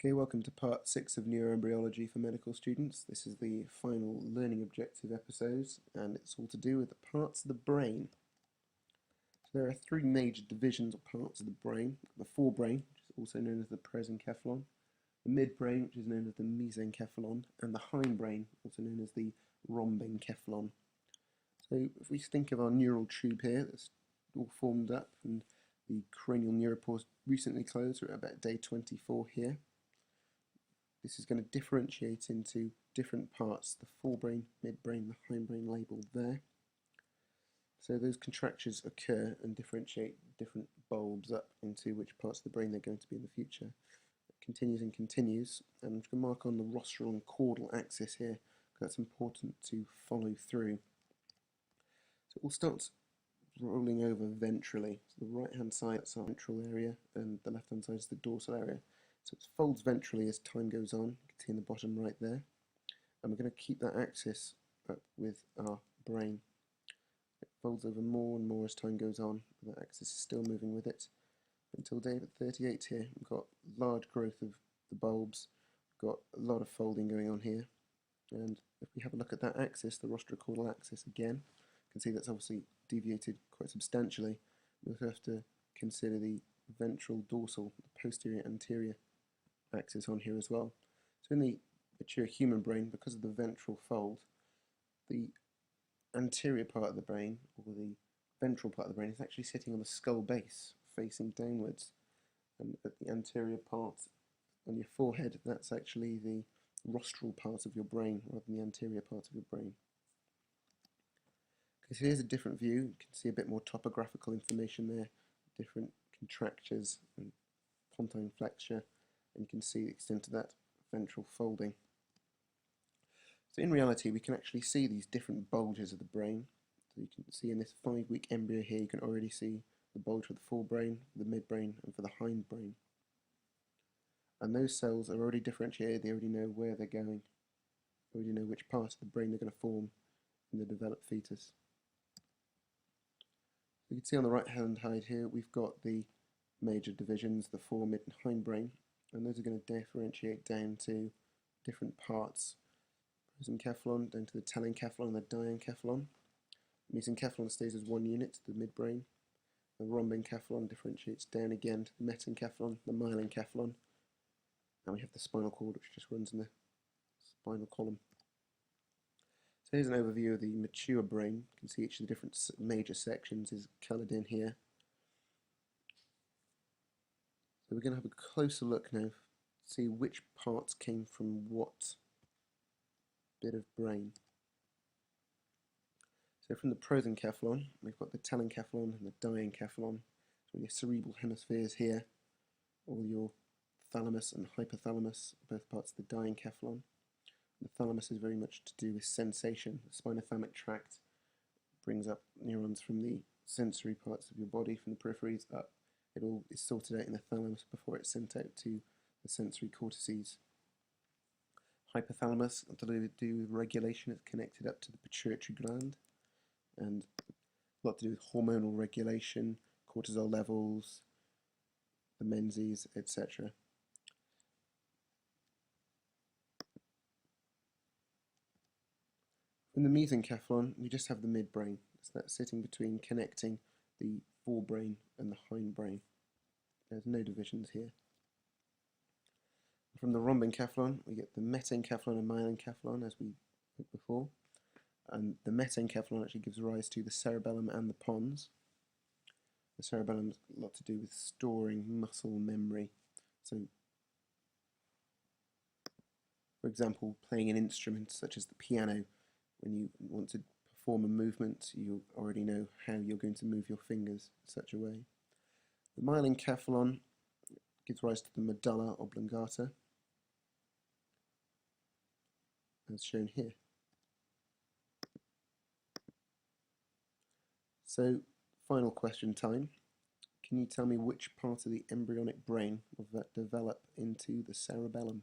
Okay, welcome to part 6 of neuroembryology for medical students. This is the final learning objective episodes, and it's all to do with the parts of the brain. So there are three major divisions or parts of the brain: the forebrain, which is also known as the prosencephalon, the midbrain, which is known as the mesencephalon, and the hindbrain, also known as the rhombencephalon. So if we think of our neural tube here, that's all formed up, and the cranial neuropores recently closed. We're at about day 24 here. This is going to differentiate into different parts: the forebrain, midbrain, the hindbrain labelled there. So those contractures occur and differentiate different bulbs up into which parts of the brain they're going to be in the future. It continues and continues, and I'm going to mark on the rostral and caudal axis here because that's important to follow through. So it all starts rolling over ventrally. So the right hand side is our ventral area and the left hand side is the dorsal area. So it folds ventrally as time goes on. You can see in the bottom right there. And we're going to keep that axis up with our brain. It folds over more and more as time goes on. That axis is still moving with it. Until day 38 here, we've got large growth of the bulbs. We've got a lot of folding going on here. And if we have a look at that axis, the rostrocaudal axis again, you can see that's obviously deviated quite substantially. We also have to consider the ventral dorsal, the posterior anterior axis on here as well. So in the mature human brain, because of the ventral fold, the anterior part of the brain, or the ventral part of the brain, is actually sitting on the skull base, facing downwards. And at the anterior part on your forehead, that's actually the rostral part of your brain, rather than the anterior part of your brain. Okay, so here's a different view. You can see a bit more topographical information there, different contractures and pontine flexure, and you can see the extent of that ventral folding. So in reality, we can actually see these different bulges of the brain. So you can see in this 5-week embryo here, you can already see the bulge for the forebrain, the midbrain, and for the hindbrain. And those cells are already differentiated. They already know where they're going. They already know which parts of the brain they're going to form in the developed fetus. You can see on the right hand side here, we've got the major divisions, the fore, mid, and hindbrain. And those are going to differentiate down to different parts. Prosencephalon down to the telencephalon and the diencephalon. Mesencephalon stays as one unit, the midbrain. The rhombencephalon differentiates down again to the metencephalon, the myelencephalon. And we have the spinal cord, which just runs in the spinal column. So here's an overview of the mature brain. You can see each of the different major sections is coloured in here. So we're going to have a closer look now, see which parts came from what bit of brain. So from the prosencephalon, we've got the telencephalon and the diencephalon. So your cerebral hemispheres here, all your thalamus and hypothalamus, both parts of the diencephalon. The thalamus is very much to do with sensation. The spinothalamic tract brings up neurons from the sensory parts of your body, from the peripheries up. It all is sorted out in the thalamus before it's sent out to the sensory cortices. Hypothalamus, to do with regulation, it's connected up to the pituitary gland, and a lot to do with hormonal regulation, cortisol levels, the menses, etc. In the mesencephalon, we just have the midbrain. So that's sitting between connecting the forebrain and the hindbrain. There's no divisions here. From the rhombencephalon, we get the metencephalon and myelencephalon, as we looked before. And the metencephalon actually gives rise to the cerebellum and the pons. The cerebellum has a lot to do with storing muscle memory. So, for example, playing an instrument such as the piano, when you want to perform a movement, you already know how you're going to move your fingers in such a way. The myelencephalon gives rise to the medulla oblongata, as shown here. So, final question time. Can you tell me which part of the embryonic brain will develop into the cerebellum?